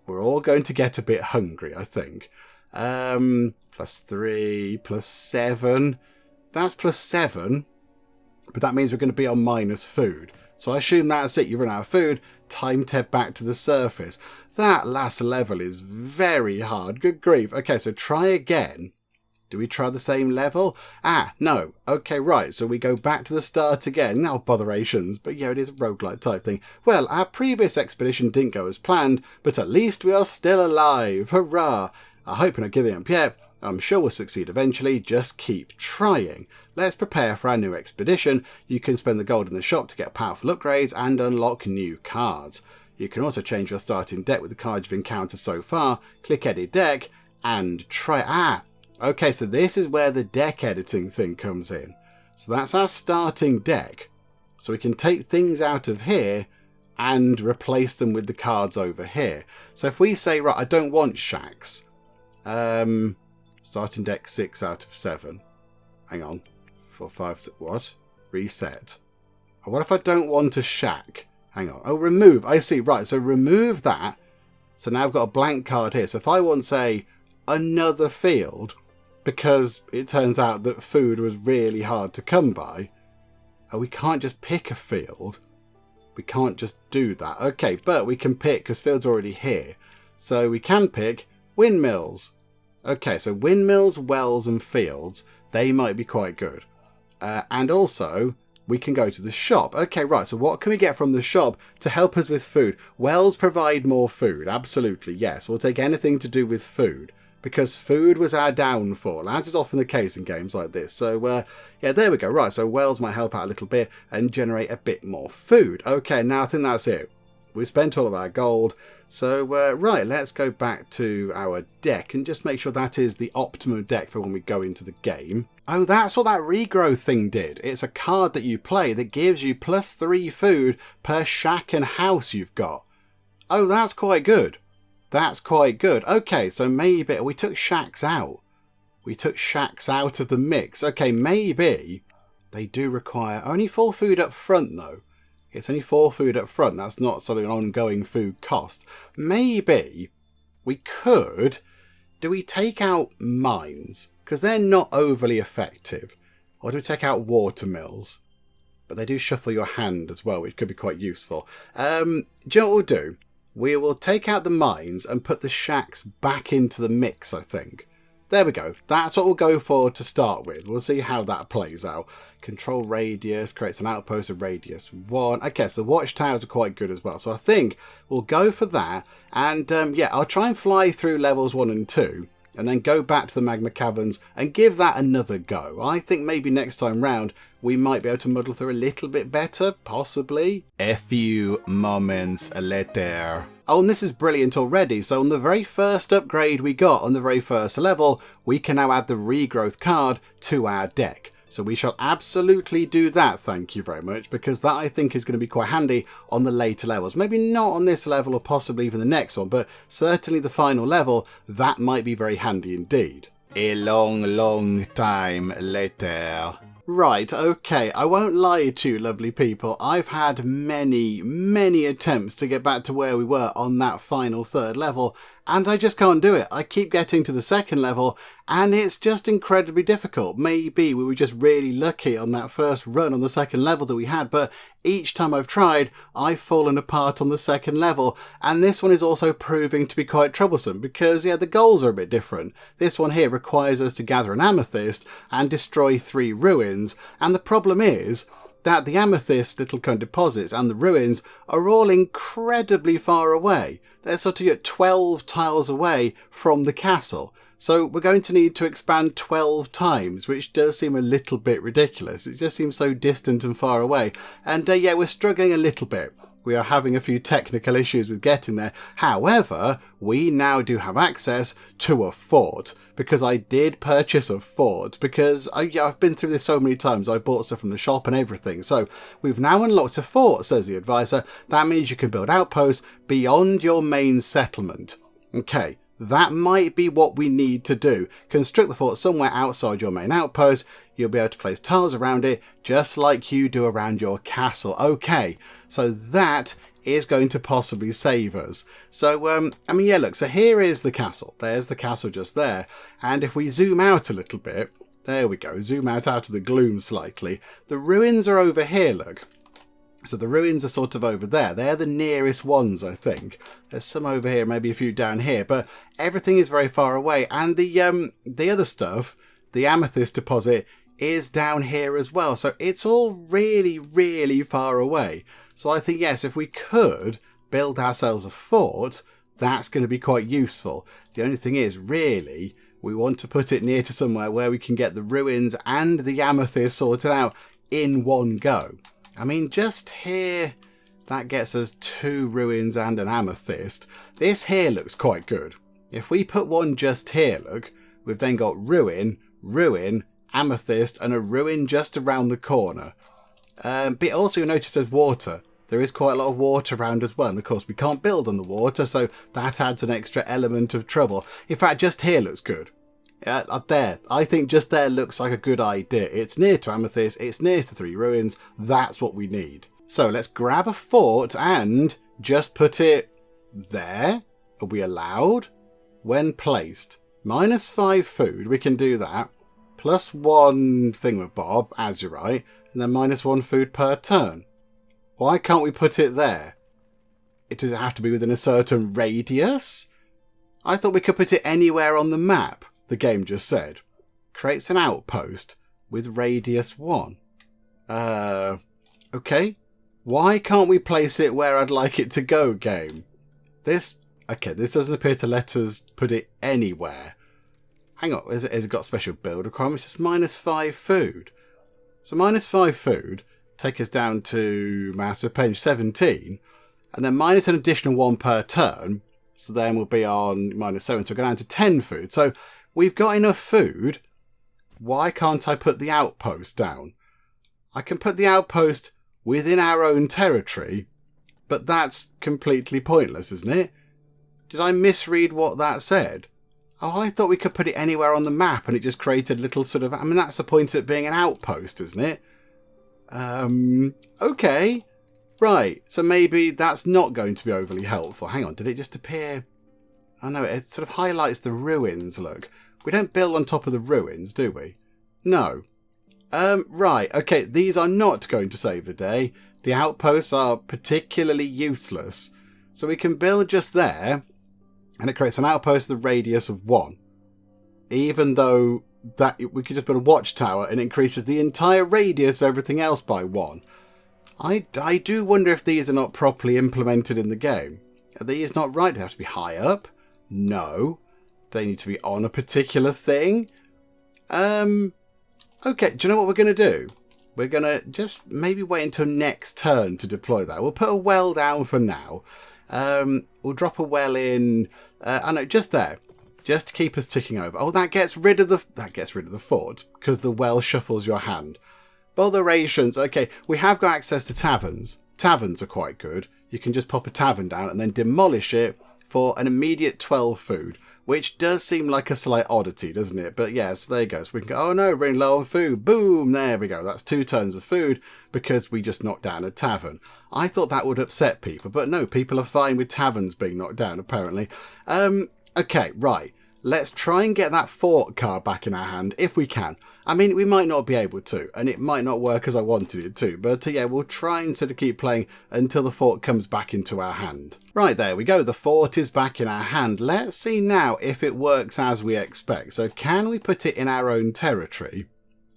We're all going to get a bit hungry, I think. +3, +7. That's +7. But that means we're going to be on minus food. So I assume that's it. You run out of food. Time to head back to the surface. That last level is very hard. Good grief. Okay, so try again. Do we try the same level? No. Okay, right. So we go back to the start again. Now, botherations. But yeah, it is a roguelike type thing. Well, our previous expedition didn't go as planned, but at least we are still alive. Hurrah! I hope you're not giving up yet. I'm sure we'll succeed eventually. Just keep trying. Let's prepare for our new expedition. You can spend the gold in the shop to get powerful upgrades and unlock new cards. You can also change your starting deck with the cards you've encountered so far. Click Edit Deck and try... Okay, so this is where the deck editing thing comes in. So that's our starting deck. So we can take things out of here and replace them with the cards over here. So if we say, right, I don't want shacks. Starting deck 6 out of 7. Hang on. 4, 5, 6, what? Reset. What if I don't want a shack? Hang on. Oh, remove. I see. Right, so remove that. So now I've got a blank card here. So if I want, say, another field... Because it turns out that food was really hard to come by. Oh, we can't just pick a field. We can't just do that. Okay, but we can pick, because field's already here. So we can pick windmills. Okay, so windmills, wells and fields, they might be quite good. And also, we can go to the shop. Okay, right, so what can we get from the shop to help us with food? Wells provide more food, absolutely, yes. We'll take anything to do with food. Because food was our downfall, as is often the case in games like this. So, yeah, there we go. Right, so wells might help out a little bit and generate a bit more food. Okay, now I think that's it. We've spent all of our gold. So, right, let's go back to our deck and just make sure that is the optimum deck for when we go into the game. Oh, that's what that regrowth thing did. It's a card that you play that gives you +3 food per shack and house you've got. Oh, that's quite good. That's quite good. Okay, so maybe we took shacks out. We took shacks out of the mix. Okay, maybe they do require only 4 food up front, though. It's only 4 food up front. That's not sort of an ongoing food cost. Maybe we could... Do we take out mines? Because they're not overly effective. Or do we take out water mills? but they do shuffle your hand as well, which could be quite useful. Do you know what we'll do? We will take out the mines and put the shacks back into the mix, I think. There we go. That's what we'll go for to start with. We'll see how that plays out. Control radius creates an outpost of radius 1. Okay, so the watchtowers are quite good as well. So I think we'll go for that. And yeah, I'll try and fly through levels 1 and 2. And then go back to the magma caverns and give that another go. I think maybe next time round we might be able to muddle through a little bit better, possibly. A few moments later. Oh, and this is brilliant already. So on the very first upgrade we got on the very first level, we can now add the regrowth card to our deck. So we shall absolutely do that, thank you very much, because that I think is going to be quite handy on the later levels. Maybe not on this level or possibly even the next one, but certainly the final level, that might be very handy indeed. A long time later. Right, okay, I won't lie to you, lovely people. I've had many attempts to get back to where we were on that final third level, and I just can't do it. I keep getting to the second level, and it's just incredibly difficult. Maybe we were just really lucky on that first run on the second level that we had, but each time I've tried, I've fallen apart on the second level, and this one is also proving to be quite troublesome because, yeah, the goals are a bit different. This one here requires us to gather an amethyst and destroy 3 ruins, and the problem is that the amethyst little kind of deposits and the ruins are all incredibly far away. They're sort of 12 tiles away from the castle. So we're going to need to expand 12 times, which does seem a little bit ridiculous. It just seems so distant and far away. And yeah, we're struggling a little bit. We are having a few technical issues with getting there. However, we now do have access to a fort, because I did purchase a fort, because I've been through this so many times. I bought stuff from the shop and everything. So we've now unlocked a fort, says the advisor. That means you can build outposts beyond your main settlement. Okay, that might be what we need to do. Construct the fort somewhere outside your main outpost. You'll be able to place tiles around it, just like you do around your castle. Okay, so that is going to possibly save us. So, I mean, yeah, look, so here is the castle. There's the castle just there. And if we zoom out a little bit, there we go, zoom out of the gloom slightly. The ruins are over here, look. So the ruins are sort of over there. They're the nearest ones, I think. There's some over here, maybe a few down here, but everything is very far away. And the other stuff, the amethyst deposit, is down here as well. So it's all really far away. So I think, yes, if we could build ourselves a fort, that's going to be quite useful. The only thing is, really, we want to put it near to somewhere where we can get the ruins and the amethyst sorted out in one go. I mean, just here, that gets us 2 ruins and an amethyst. This here looks quite good. If we put one just here, look, we've then got ruin, amethyst, and a ruin just around the corner. But also you'll notice there's water. There is quite a lot of water around as well. And of course we can't build on the water, so that adds an extra element of trouble. In fact, just here looks good. There, I think just there looks like a good idea. It's near to amethyst, it's near to 3 ruins. That's what we need. So let's grab a fort and just put it there. Are we allowed? When placed. -5 food, we can do that. +1 thingamabob, as you're right, and then -1 food per turn. Why can't we put it there? Does it have to be within a certain radius? I thought we could put it anywhere on the map, the game just said. Creates an outpost with radius 1. Okay. Why can't we place it where I'd like it to go, game? This doesn't appear to let us put it anywhere. Hang on, has it got special build requirements? It's -5 food. So -5 food, take us down to master page 17, and then minus an additional 1 per turn, so then we'll be on -7, so we'll go down to 10 food. So we've got enough food. Why can't I put the outpost down? I can put the outpost within our own territory, but that's completely pointless, isn't it? Did I misread what that said? Oh, I thought we could put it anywhere on the map and it just created a little sort of... I mean, that's the point of it being an outpost, isn't it? Okay. Right, so maybe that's not going to be overly helpful. Hang on, did it just appear... Oh no, it sort of highlights the ruins, look. We don't build on top of the ruins, do we? No. Right, okay, these are not going to save the day. The outposts are particularly useless. So we can build just there, and it creates an outpost with a radius of 1. Even though that we could just build a watchtower and it increases the entire radius of everything else by 1. I do wonder if these are not properly implemented in the game. Are these not right? They have to be high up? No. They need to be on a particular thing? Okay, do you know what we're going to do? We're going to just maybe wait until next turn to deploy that. We'll put a well down for now. We'll drop a well in, I know, just there. Just to keep us ticking over. Oh, that gets rid of the fort, because the well shuffles your hand. Botherations. Okay, we have got access to taverns. Taverns are quite good. You can just pop a tavern down and then demolish it for an immediate 12 food, which does seem like a slight oddity, doesn't it? But yes, there you go. So we can go, oh no, we're running low on food. Boom, there we go. That's 2 turns of food because we just knocked down a tavern. I thought that would upset people, but no, people are fine with taverns being knocked down, apparently. Okay, right. Let's try and get that fort card back in our hand if we can. I mean, we might not be able to, and it might not work as I wanted it to, but yeah, we'll try and sort of keep playing until the fort comes back into our hand. Right, there we go. The fort is back in our hand. Let's see now if it works as we expect. So can we put it in our own territory?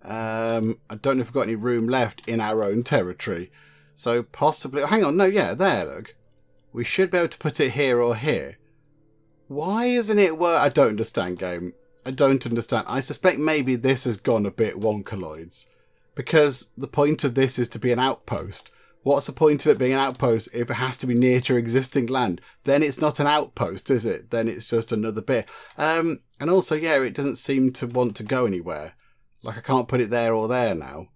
I don't know if we've got any room left in our own territory. So possibly... hang on, no, yeah, there, look. We should be able to put it here or here. Why isn't it work? I don't understand, game. I don't understand. I suspect maybe this has gone a bit wonkaloids. Because the point of this is to be an outpost. What's the point of it being an outpost if it has to be near to existing land? Then it's not an outpost, is it? Then it's just another bit. And also, yeah, it doesn't seem to want to go anywhere. Like I can't put it there or there now.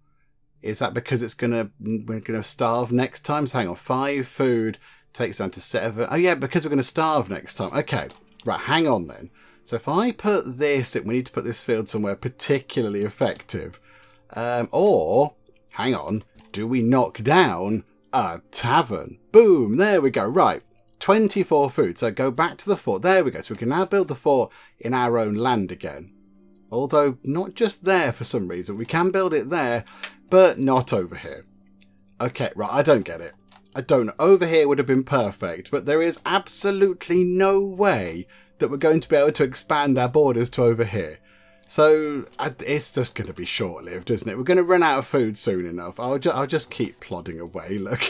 Is that because we're gonna starve next time? So hang on, 5 food takes down to 7. Oh yeah, because we're gonna starve next time. Okay, right, hang on then. So if I put this in, we need to put this field somewhere particularly effective. Or, hang on, do we knock down a tavern? Boom, there we go. Right, 24 food. So go back to the fort. There we go. So we can now build the fort in our own land again. Although not just there for some reason. We can build it there, but not over here. Okay, right, I don't get it. I don't know. Over here would have been perfect, but there is absolutely no way that we're going to be able to expand our borders to over here. So it's just going to be short-lived, isn't it? We're going to run out of food soon enough. I'll just keep plodding away. Look,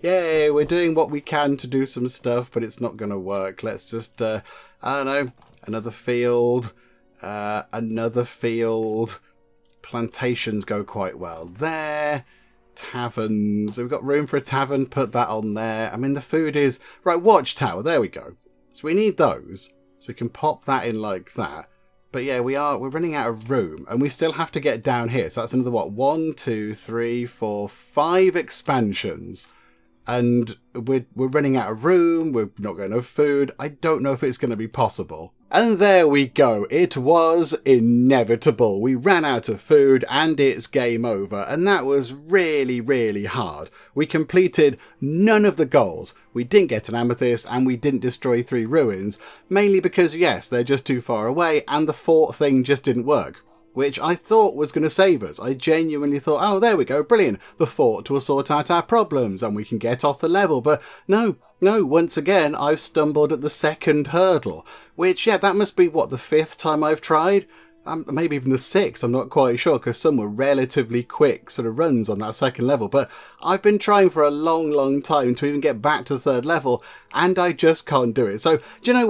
yay, we're doing what we can to do some stuff, but it's not going to work. Let's just, I don't know, another field, another field. Plantations go quite well there. Taverns. We've got room for a tavern. Put that on there. I mean, the food is... right, watchtower. There we go. So we need those. So we can pop that in like that. But yeah, we're running out of room. And we still have to get down here. So that's another, what, 1, 2, 3, 4, 5 expansions. And we're running out of room. We're not got enough food. I don't know if it's going to be possible. And there we go. It was inevitable. We ran out of food and it's game over. And that was really, really hard. We completed none of the goals. We didn't get an amethyst and we didn't destroy 3 ruins. Mainly because, yes, they're just too far away and the fort thing just didn't work. Which I thought was going to save us. I genuinely thought, oh, there we go, brilliant. The fort will sort out our problems and we can get off the level. But no, once again, I've stumbled at the second hurdle. Which, yeah, that must be, what, the 5th time I've tried? Maybe even the 6th, I'm not quite sure, because some were relatively quick sort of runs on that second level. But I've been trying for a long, long time to even get back to the 3rd level, and I just can't do it. So, do you know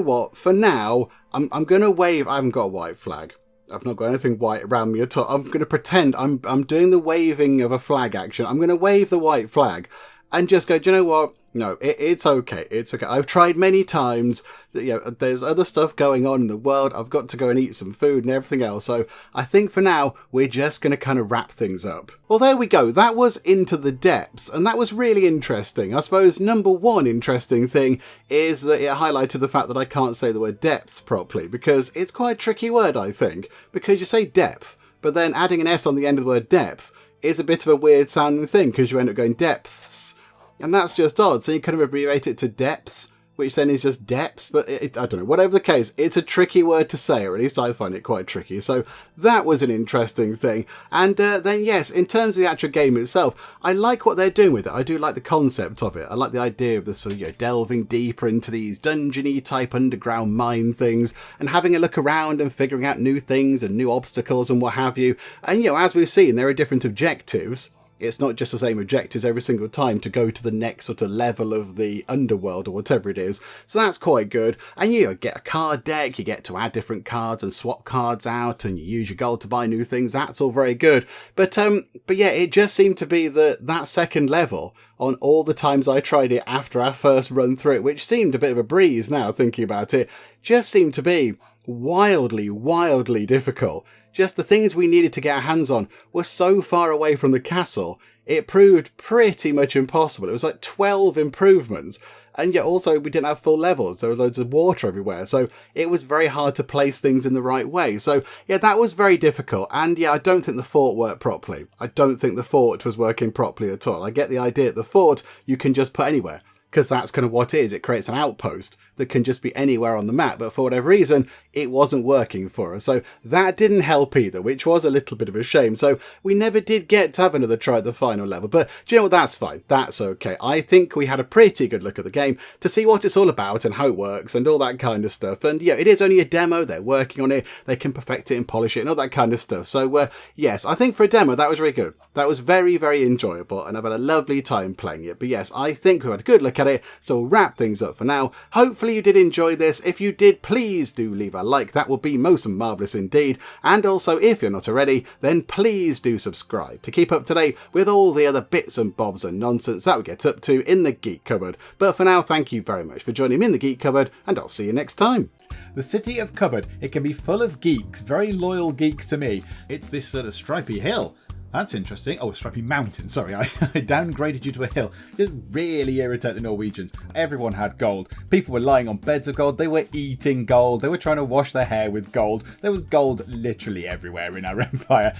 what? For now, I'm going to wave... I haven't got a white flag. I've not got anything white around me at all. I'm going to pretend I'm doing the waving of a flag action. I'm going to wave the white flag and just go, do you know what? No, it's okay. It's okay. I've tried many times. You know, there's other stuff going on in the world. I've got to go and eat some food and everything else. So I think for now, we're just going to kind of wrap things up. Well, there we go. That was Into the Depths. And that was really interesting. I suppose number one interesting thing is that it highlighted the fact that I can't say the word depths properly. Because it's quite a tricky word, I think. Because you say depth, but then adding an S on the end of the word depth is a bit of a weird sounding thing. Because you end up going depths. And that's just odd. So you kind of abbreviate it to depths, which then is just depths, but I don't know. Whatever the case, it's a tricky word to say, or at least I find it quite tricky. So that was an interesting thing. And then, yes, in terms of the actual game itself, I like what they're doing with it. I do like the concept of it. I like the idea of the sort of, delving deeper into these dungeony type underground mine things and having a look around and figuring out new things and new obstacles and what have you. And, as we've seen, there are different objectives. It's not just the same objectives every single time to go to the next sort of level of the underworld or whatever it is. So that's quite good. And you get a card deck, you get to add different cards and swap cards out, and you use your gold to buy new things. That's all very good. But yeah, it just seemed to be that second level on all the times I tried it after our first run through it, which seemed a bit of a breeze now thinking about it, just seemed to be wildly, wildly difficult. Just the things we needed to get our hands on were so far away from the castle, it proved pretty much impossible. It was like 12 improvements, and yet also we didn't have full levels. There was loads of water everywhere, so it was very hard to place things in the right way. So yeah, that was very difficult, and yeah, I don't think the fort worked properly. I don't think the fort was working properly at all. I get the idea that the fort you can just put anywhere, because that's kind of what it is. It creates an outpost that can just be anywhere on the map, but for whatever reason, it wasn't working for us. So that didn't help either, which was a little bit of a shame. So we never did get to have another try at the final level, but do you know what? That's fine. That's okay. I think we had a pretty good look at the game to see what it's all about and how it works and all that kind of stuff. And yeah, it is only a demo. They're working on it. They can perfect it and polish it and all that kind of stuff. So yes, I think for a demo, that was really good. That was very, very enjoyable, and I've had a lovely time playing it. But yes, I think we had a good look at it, so we'll wrap things up for now. Hopefully you did enjoy this. If you did, please do leave a like. That would be most marvellous indeed. And also, if you're not already, then please do subscribe to keep up to date with all the other bits and bobs and nonsense that we get up to in the Geek Cupboard. But for now, thank you very much for joining me in the Geek Cupboard, and I'll see you next time. The city of Cupboard, it can be full of geeks, very loyal geeks to me. It's this sort of stripy hill. That's interesting. Oh, Stripey Mountain. Sorry, I downgraded you to a hill. Just really irritate the Norwegians. Everyone had gold. People were lying on beds of gold. They were eating gold. They were trying to wash their hair with gold. There was gold literally everywhere in our empire.